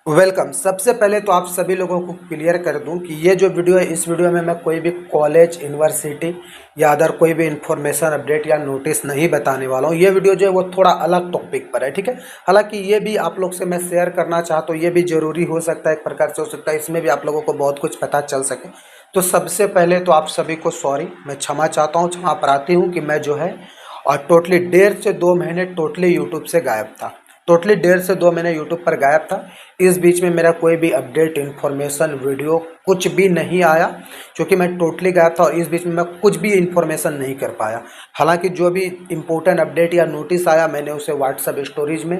Welcome. सबसे पहले तो आप सभी लोगों को क्लियर कर दूं कि ये जो वीडियो है, इस वीडियो में मैं कोई भी कॉलेज, यूनिवर्सिटी या अदर कोई भी इन्फॉर्मेशन, अपडेट या नोटिस नहीं बताने वाला हूँ। ये वीडियो जो है वो थोड़ा अलग टॉपिक पर है, ठीक है। हालांकि ये भी आप लोग से मैं शेयर करना चाहता हूँ, ये भी ज़रूरी हो सकता है, एक प्रकार से हो सकता है इसमें भी आप लोगों को बहुत कुछ पता चल सके। तो सबसे पहले तो आप सभी को सॉरी, मैं क्षमा चाहता हूँ, क्षमा प्रार्थी हूँ कि मैं जो है और टोटली 1.5 से 2 महीने टोटली यूट्यूब से गायब था। टोटली 1.5 से 2 महीने यूट्यूब पर गायब था। इस बीच में मेरा कोई भी अपडेट, इन्फॉर्मेशन, वीडियो कुछ भी नहीं आया, क्योंकि मैं टोटली गायब था और इस बीच में मैं कुछ भी इन्फॉर्मेशन नहीं कर पाया। हालांकि जो भी इम्पोर्टेंट अपडेट या नोटिस आया, मैंने उसे व्हाट्सएप स्टोरीज में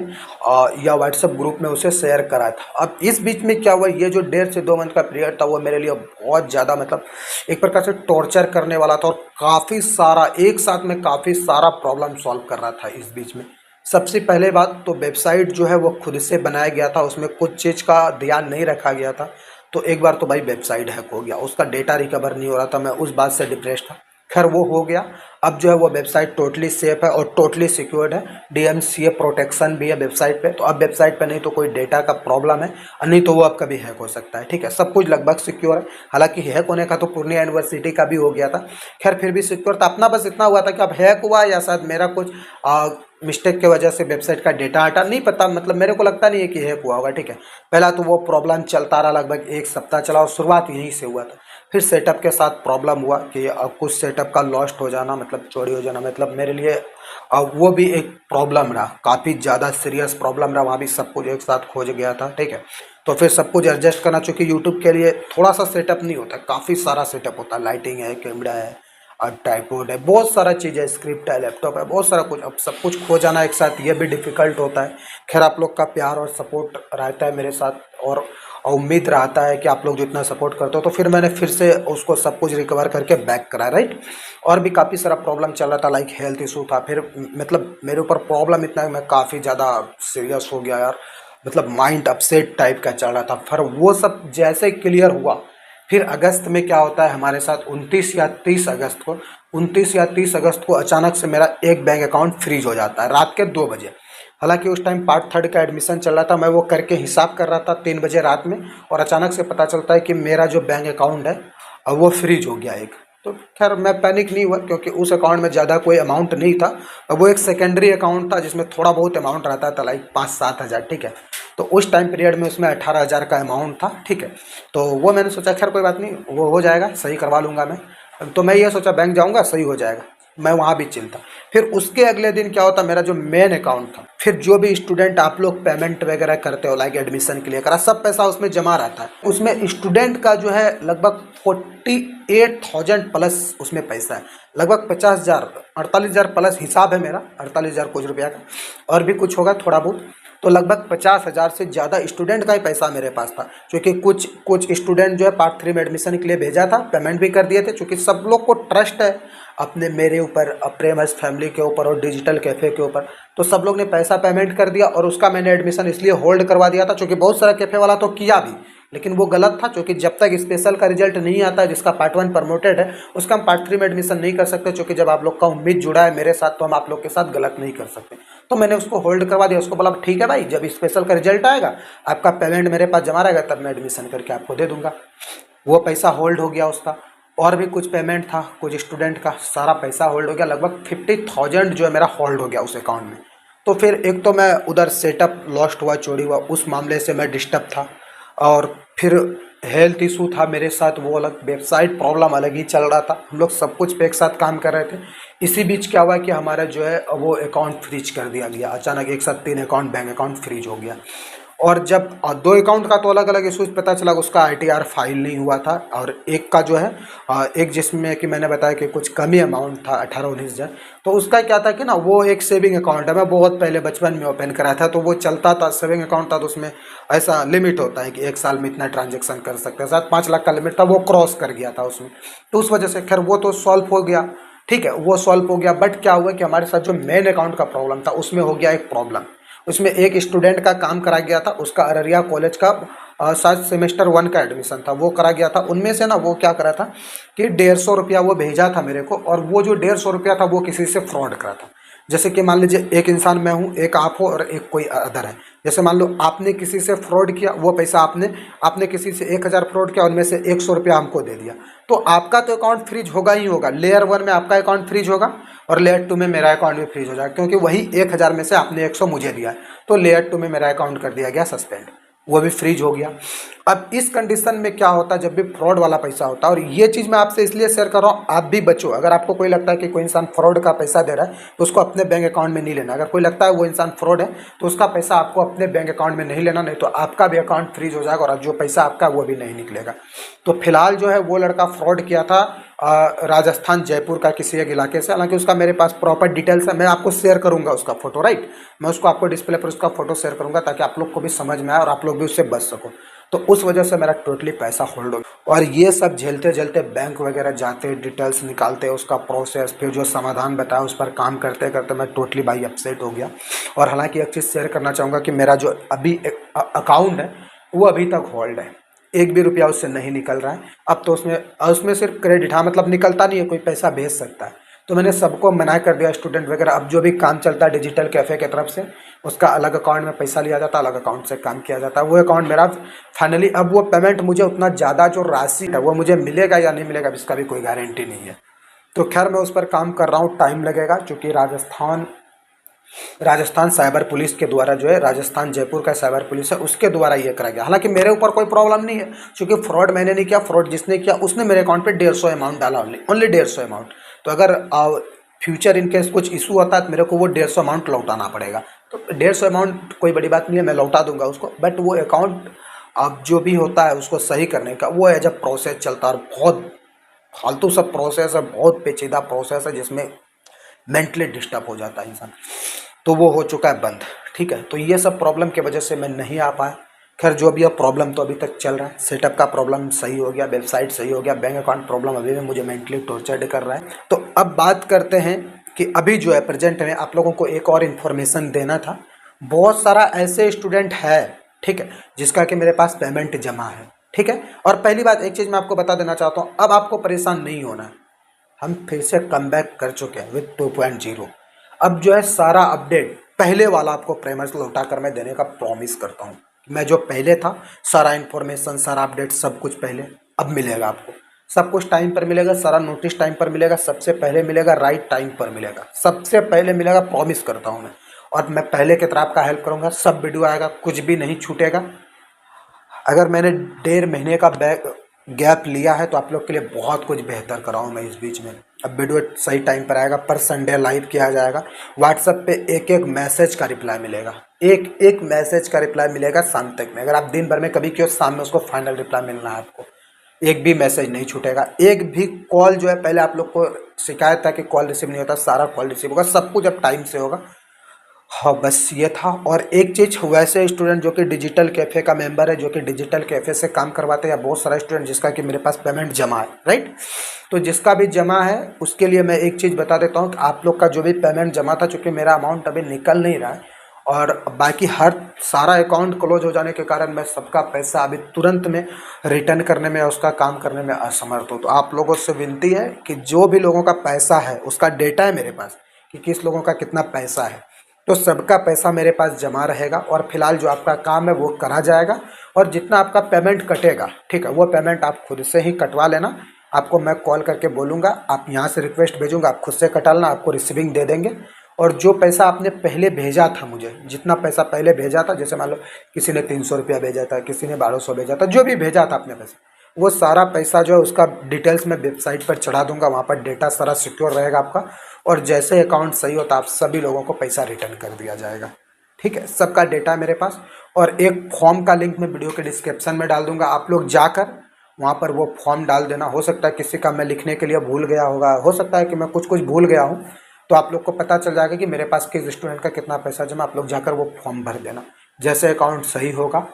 या व्हाट्सएप ग्रुप में उसे शेयर करा था। अब इस बीच में क्या हुआ, ये जो 1.5 से 2 मंथ का पीरियड था वो मेरे लिए बहुत ज़्यादा मतलब एक प्रकार से टॉर्चर करने वाला था, और काफ़ी सारा एक साथ में काफ़ी सारा प्रॉब्लम सॉल्व कर रहा था इस बीच में। सबसे पहले बात तो वेबसाइट जो है वो खुद से बनाया गया था, उसमें कुछ चीज़ का ध्यान नहीं रखा गया था। तो एक बार तो भाई वेबसाइट हैक हो गया, उसका डेटा रिकवर नहीं हो रहा था, मैं उस बात से डिप्रेस था। खैर वो हो गया। अब जो है वो वेबसाइट टोटली सेफ है और टोटली सिक्योर्ड है। डीएमसीए प्रोटेक्शन भी है वेबसाइट पे, तो अब वेबसाइट पे नहीं तो कोई डेटा का प्रॉब्लम है, और नहीं तो वो अब कभी हैक हो सकता है, ठीक है। सब कुछ लगभग सिक्योर है। हालांकि हैक होने का तो पूर्णिया यूनिवर्सिटी का भी हो गया था, खैर फिर भी सिक्योर था। अपना बस इतना हुआ था कि अब हैक हुआ या शायद मेरा कुछ मिस्टेक के वजह से वेबसाइट का डेटा हटा, नहीं पता, मतलब मेरे को लगता नहीं है कि हैक हुआ होगा, ठीक है। पहला तो वो प्रॉब्लम चलता रहा, लगभग 1 सप्ताह चला और शुरुआत यहीं से हुआ था। फिर सेटअप के साथ प्रॉब्लम हुआ कि कुछ सेटअप का लॉस्ट हो जाना, मतलब चोरी हो जाना, मतलब मेरे लिए वो भी एक प्रॉब्लम रहा, काफ़ी ज़्यादा सीरियस प्रॉब्लम रहा। वहाँ भी सब कुछ एक साथ खोज गया था, ठीक है। तो फिर सब कुछ एडजस्ट करना, चूँकि यूट्यूब के लिए थोड़ा सा सेटअप नहीं होता, काफ़ी सारा सेटअप होता है, लाइटिंग है, कैमरा है और ट्राइपॉड है, बहुत सारा चीज़ है, स्क्रिप्ट है, लैपटॉप है, बहुत सारा कुछ। अब सब कुछ खो जाना एक साथ, ये भी डिफ़िकल्ट होता है। खैर आप लोग का प्यार और सपोर्ट रहता है मेरे साथ, और उम्मीद रहता है कि आप लोग जितना सपोर्ट करते हो, तो फिर मैंने फिर से उसको सब कुछ रिकवर करके बैक करा, राइट। और भी काफ़ी सारा प्रॉब्लम चल रहा था, लाइक हेल्थ इशू था, फिर मतलब मेरे ऊपर प्रॉब्लम इतना है, मैं काफ़ी ज़्यादा सीरियस हो गया यार, मतलब माइंड अपसेट टाइप का चल रहा था। फिर वो सब जैसे क्लियर हुआ, फिर अगस्त में क्या होता है हमारे साथ, 29 या 30 अगस्त को अचानक से मेरा एक बैंक अकाउंट फ्रीज हो जाता है रात के 2 बजे। हालांकि उस टाइम पार्ट 3 का एडमिशन चल रहा था, मैं वो करके हिसाब कर रहा था 3 बजे रात में, और अचानक से पता चलता है कि मेरा जो बैंक अकाउंट है अब वो फ्रीज हो गया एक। तो खैर मैं पैनिक नहीं हुआ, क्योंकि उस अकाउंट में ज़्यादा कोई अमाउंट नहीं था, और वो एक सेकेंडरी अकाउंट था जिसमें थोड़ा बहुत अमाउंट रहता था, लाइक 5-7 हज़ार, ठीक है। तो उस टाइम पीरियड में उसमें 18 हज़ार का अमाउंट था, ठीक है। तो वो मैंने सोचा खैर कोई बात नहीं, वो हो जाएगा, सही करवा लूँगा मैं। तो मैं ये सोचा बैंक जाऊँगा, सही हो जाएगा, मैं वहाँ भी चिल था। फिर उसके अगले दिन क्या होता, मेरा जो मेन अकाउंट था, फिर जो भी स्टूडेंट आप लोग पेमेंट वगैरह करते हो, लाइक एडमिशन के लिए करा, सब पैसा उसमें जमा रहता है। उसमें स्टूडेंट का जो है लगभग 48,000 प्लस उसमें पैसा है, लगभग 50,000, 48,000 प्लस हिसाब है मेरा, 48,000 कुछ रुपया का, और भी कुछ होगा थोड़ा बहुत। तो लगभग 50,000 से ज़्यादा स्टूडेंट का ही पैसा मेरे पास था, क्योंकि कुछ स्टूडेंट जो है पार्ट 3 में एडमिशन के लिए भेजा था, पेमेंट भी कर दिए थे, क्योंकि सब लोग को ट्रस्ट है अपने मेरे ऊपर, प्रेमस फैमिली के ऊपर और डिजिटल कैफ़े के ऊपर। तो सब लोग ने पैसा पेमेंट कर दिया, और उसका मैंने एडमिशन इसलिए होल्ड करवा दिया था, क्योंकि बहुत सारा कैफ़े वाला तो किया भी, लेकिन वो गलत था, क्योंकि जब तक स्पेशल का रिजल्ट नहीं आता है, जिसका पार्ट 1 प्रमोटेड है, उसका हम पार्ट 3 में एडमिशन नहीं कर सकते, क्योंकि जब आप लोग का उम्मीद जुड़ा है मेरे साथ, तो हम आप लोग के साथ गलत नहीं कर सकते। तो मैंने उसको होल्ड करवा दिया, उसको बोला ठीक है भाई, जब स्पेशल का रिजल्ट आएगा, आपका पेमेंट मेरे पास जमा रहेगा, तब मैं एडमिशन करके आपको दे दूंगा। वो पैसा होल्ड हो गया उसका, और भी कुछ पेमेंट था कुछ स्टूडेंट का, सारा पैसा होल्ड हो गया, लगभग 50,000 जो है मेरा होल्ड हो गया उस अकाउंट में। तो फिर एक तो मैं उधर सेटअप लॉस्ट हुआ, चोरी हुआ, उस मामले से मैं डिस्टर्ब था, और फिर हेल्थ इशू था मेरे साथ, वो अलग, वेबसाइट प्रॉब्लम अलग ही चल रहा था, हम लोग सब कुछ पे एक साथ काम कर रहे थे। इसी बीच क्या हुआ कि हमारा जो है वो अकाउंट फ्रीज कर दिया गया, अचानक एक साथ 3 अकाउंट, बैंक अकाउंट फ्रीज हो गया। और जब 2 अकाउंट का तो अलग अलग इशूज़ पता चला, उसका आईटीआर फाइल नहीं हुआ था, और एक का जो है एक जिसमें कि मैंने बताया कि कुछ कम ही अमाउंट था, 18-19 हज़ार। तो उसका क्या था कि ना, वो एक सेविंग अकाउंट है, मैं बहुत पहले बचपन में ओपन करा था, तो वो चलता था, सेविंग अकाउंट था, तो उसमें ऐसा लिमिट होता है कि 1 साल में इतना ट्रांजेक्शन कर सकते हैं, शायद 5 लाख का लिमिट था, वो क्रॉस कर गया था उसमें। तो उस वजह से खैर वो तो सॉल्व हो गया, ठीक है, वो सॉल्व हो गया। बट क्या हुआ कि हमारे साथ जो मेन अकाउंट का प्रॉब्लम था, उसमें हो गया एक प्रॉब्लम। उसमें एक स्टूडेंट का काम करा गया था, उसका अररिया कॉलेज का शायद सेमेस्टर 1 का एडमिशन था, वो करा गया था। उनमें से ना वो क्या करा था कि 150 रुपया वो भेजा था मेरे को, और वो जो 150 रुपया था वो किसी से फ्रॉड करा था। जैसे कि मान लीजिए एक इंसान मैं हूँ, एक आप हो और एक कोई अदर है। जैसे मान लो आपने किसी से फ्रॉड किया, वो पैसा आपने आपने किसी से 1000 फ्रॉड किया, उनमें से 100 रुपया हमको दे दिया, तो आपका तो अकाउंट फ्रीज होगा ही होगा। लेयर 1 में आपका अकाउंट फ्रीज होगा और लेयर 2 में मेरा अकाउंट भी फ्रीज हो जाएगा, क्योंकि वही 1000 में से आपने 100 मुझे दिया है, तो लेयर 2 में मेरा अकाउंट कर दिया गया सस्पेंड, वो भी फ्रीज हो गया। अब इस कंडीशन में क्या होता है, जब भी फ्रॉड वाला पैसा होता है, और ये चीज़ मैं आपसे इसलिए शेयर कर रहा हूँ, आप भी बचो। अगर आपको कोई लगता है कि कोई इंसान फ्रॉड का पैसा दे रहा है तो उसको अपने बैंक अकाउंट में नहीं लेना। अगर कोई लगता है वो इंसान फ्रॉड है तो उसका पैसा आपको अपने बैंक अकाउंट में नहीं लेना, नहीं तो आपका भी अकाउंट फ्रीज हो जाएगा और जो पैसा आपका वो भी नहीं निकलेगा। तो फिलहाल जो है वो लड़का फ्रॉड किया था राजस्थान जयपुर का किसी एक इलाके से। हालांकि उसका मेरे पास प्रॉपर डिटेल्स है, मैं आपको शेयर करूंगा उसका फोटो, राइट। मैं उसको आपको डिस्प्ले पर उसका फोटो शेयर करूंगा ताकि आप लोग को भी समझ में आए और आप लोग भी उससे बच सको। तो उस वजह से मेरा टोटली पैसा होल्ड हो गया। और ये सब झेलते झेलते बैंक वगैरह जाते, डिटेल्स निकालते, उसका प्रोसेस, फिर जो समाधान बताया उस पर काम करते करते मैं टोटली भाई अपसेट हो गया। और हालांकि एक चीज़ शेयर करना चाहूँगा कि मेरा जो अभी अकाउंट है वो अभी तक होल्ड है, एक भी रुपया उससे नहीं निकल रहा है। अब तो उसमें उसमें सिर्फ क्रेडिट, हाँ मतलब निकलता नहीं है, कोई पैसा भेज सकता है। तो मैंने सबको मना कर दिया, स्टूडेंट वगैरह। अब जो भी काम चलता है डिजिटल कैफ़े की तरफ से, उसका अलग अकाउंट में पैसा लिया जाता है, अलग अकाउंट से काम किया जाता है। वो अकाउंट मेरा फाइनली, अब वो पेमेंट मुझे उतना ज़्यादा जो राशि है वो मुझे मिलेगा या नहीं मिलेगा इसका भी कोई गारंटी नहीं है। तो खैर मैं उस पर काम कर रहा हूँ, टाइम लगेगा, क्योंकि राजस्थान साइबर पुलिस के द्वारा जो है, राजस्थान जयपुर का साइबर पुलिस है उसके द्वारा ये करा गया। हालांकि मेरे ऊपर कोई प्रॉब्लम नहीं है, क्योंकि फ्रॉड मैंने नहीं किया, फ्रॉड जिसने किया उसने मेरे अकाउंट पे 150 अमाउंट डाला, ओनली 150 अमाउंट। तो अगर फ्यूचर इनकेस कुछ इशू होता है तो मेरे को वो 150 अमाउंट लौटाना पड़ेगा। तो 150 अमाउंट कोई बड़ी बात नहीं है, मैं लौटा दूंगा उसको। बट वो अकाउंट अब जो भी होता है उसको सही करने का वो एज अ प्रोसेस चलता है, और बहुत फालतू सब प्रोसेस है, बहुत पेचीदा प्रोसेस है जिसमें मेंटली डिस्टर्ब हो जाता है इंसान। तो वो हो चुका है बंद, ठीक है। तो ये सब प्रॉब्लम की वजह से मैं नहीं आ पाया। खैर जो भी अब प्रॉब्लम तो अभी तक चल रहा है, सेटअप का प्रॉब्लम सही हो गया, वेबसाइट सही हो गया, बैंक अकाउंट प्रॉब्लम अभी भी मुझे मेंटली टॉर्चर्ड कर रहा है। तो अब बात करते हैं कि अभी जो है प्रेजेंट में आप लोगों को एक और इन्फॉर्मेशन देना था। बहुत सारा ऐसे स्टूडेंट है, ठीक है, जिसका कि मेरे पास पेमेंट जमा है, ठीक है। और पहली बात एक चीज़ मैं आपको बता देना चाहता हूँ, अब आपको परेशान नहीं होना है, हम फिर से कम बैक कर चुके हैं विद 2.0। अब जो है सारा अपडेट पहले वाला आपको प्रेमर्स लौटा कर मैं देने का प्रॉमिस करता हूँ। मैं जो पहले था सारा इन्फॉर्मेशन, सारा अपडेट, सब कुछ पहले अब मिलेगा आपको। सब कुछ टाइम पर मिलेगा, सारा नोटिस टाइम पर मिलेगा, सबसे पहले मिलेगा, राइट टाइम पर मिलेगा, सबसे पहले मिलेगा, प्रॉमिस करता हूँ मैं। और मैं पहले की तरह आपका हेल्प करूँगा, सब वीडियो आएगा, कुछ भी नहीं छूटेगा। अगर मैंने 1.5 महीने का गैप लिया है तो आप लोग के लिए बहुत कुछ बेहतर कराऊँ मैं इस बीच में। अब वीडियो सही टाइम पर आएगा, पर संडे लाइव किया जाएगा। व्हाट्सएप पे एक एक मैसेज का रिप्लाई मिलेगा, एक एक मैसेज का रिप्लाई मिलेगा शाम तक में। अगर आप दिन भर में कभी किया, शाम में उसको फाइनल रिप्लाई मिलना है आपको। एक भी मैसेज नहीं छूटेगा, एक भी कॉल जो है, पहले आप लोग को शिकायत था कि कॉल रिसीव नहीं होता, सारा कॉल रिसीव होगा, सब कुछ अब टाइम से होगा। हाँ बस ये था। और एक चीज़, वैसे स्टूडेंट जो कि डिजिटल कैफ़े का मेंबर है, जो कि डिजिटल कैफ़े से काम करवाते हैं, या बहुत सारा स्टूडेंट जिसका कि मेरे पास पेमेंट जमा है, राइट। तो जिसका भी जमा है उसके लिए मैं एक चीज़ बता देता हूँ कि आप लोग का जो भी पेमेंट जमा था, चूँकि मेरा अमाउंट अभी निकल नहीं रहा है और बाकी हर सारा अकाउंट क्लोज हो जाने के कारण मैं सबका पैसा अभी तुरंत में रिटर्न करने में, उसका काम करने में असमर्थ हूँ। तो आप लोगों से विनती है कि जो भी लोगों का पैसा है, उसका डेटा है मेरे पास कि किस लोगों का कितना पैसा है, तो सबका पैसा मेरे पास जमा रहेगा। और फिलहाल जो आपका काम है वो करा जाएगा, और जितना आपका पेमेंट कटेगा, ठीक है, वो पेमेंट आप खुद से ही कटवा लेना। आपको मैं कॉल करके बोलूँगा, आप यहाँ से रिक्वेस्ट भेजूँगा, आप खुद से कटा लेना, आपको रिसीविंग दे देंगे। और जो पैसा आपने पहले भेजा था मुझे, जितना पैसा पहले भेजा था, जैसे मान लो किसी ने 300 रुपया भेजा था, किसी ने 1200 भेजा था, जो भी भेजा था आपने पैसा, वो सारा पैसा जो है उसका डिटेल्स मैं वेबसाइट पर चढ़ा दूंगा। वहाँ पर डेटा सारा सिक्योर रहेगा आपका, और जैसे अकाउंट सही होता आप सभी लोगों को पैसा रिटर्न कर दिया जाएगा, ठीक है। सबका डेटा है मेरे पास। और एक फॉर्म का लिंक मैं वीडियो के डिस्क्रिप्शन में डाल दूंगा, आप लोग जाकर वहाँ पर वो फॉर्म डाल देना। हो सकता है किसी का मैं लिखने के लिए भूल गया होगा, हो सकता है कि मैं कुछ भूल गया हूँ, तो आप लोग को पता चल जाएगा कि मेरे पास किस स्टूडेंट का कितना पैसा जमा। आप लोग जाकर वो फॉर्म भर देना, जैसे अकाउंट सही होगा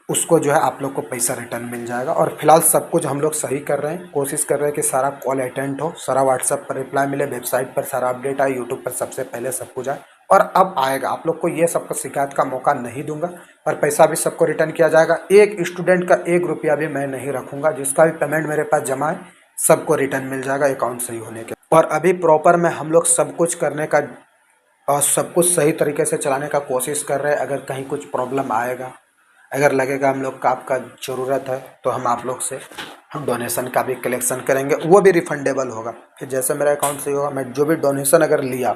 उसको जो है आप लोग को पैसा रिटर्न मिल जाएगा। और फिलहाल सब कुछ हम लोग सही कर रहे हैं, कोशिश कर रहे हैं कि सारा कॉल अटेंड हो, सारा व्हाट्सएप पर रिप्लाई मिले, वेबसाइट पर सारा अपडेट आए, यूट्यूब पर सबसे पहले सब कुछ आए। और अब आएगा, आप लोग को ये सबको शिकायत का मौका नहीं दूंगा, पर पैसा भी सबको रिटर्न किया जाएगा। एक स्टूडेंट का 1 रुपया भी मैं नहीं रखूँगा, जिसका भी पेमेंट मेरे पास जमा है सबको रिटर्न मिल जाएगा अकाउंट सही होने के। और अभी प्रॉपर में हम लोग सब कुछ करने का और सब कुछ सही तरीके से चलाने का कोशिश कर रहे हैं। अगर कहीं कुछ प्रॉब्लम आएगा, अगर लगेगा हम लोग का आपका ज़रूरत है, तो हम आप लोग से हम डोनेशन का भी कलेक्शन करेंगे, वो भी रिफंडेबल होगा। फिर जैसे मेरा अकाउंट सही होगा, मैं जो भी डोनेशन अगर लिया,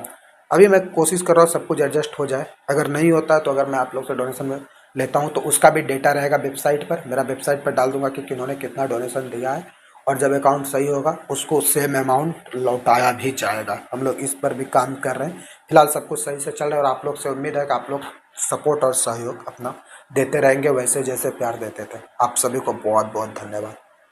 अभी मैं कोशिश कर रहा हूँ सब कुछ एडजस्ट हो जाए। अगर नहीं होता तो अगर मैं आप लोग से डोनेशन में लेता हूँ तो उसका भी डेटा रहेगा वेबसाइट पर, मेरा वेबसाइट पर डाल दूंगा कि किन्होंने कितना डोनेशन दिया है, और जब अकाउंट सही होगा उसको सेम अमाउंट लौटाया भी जाएगा। हम लोग इस पर भी काम कर रहे हैं। फिलहाल सब कुछ सही से चल रहा है और आप लोग से उम्मीद है कि आप लोग सपोर्ट और सहयोग अपना देते रहेंगे, वैसे जैसे प्यार देते थे। आप सभी को बहुत बहुत धन्यवाद।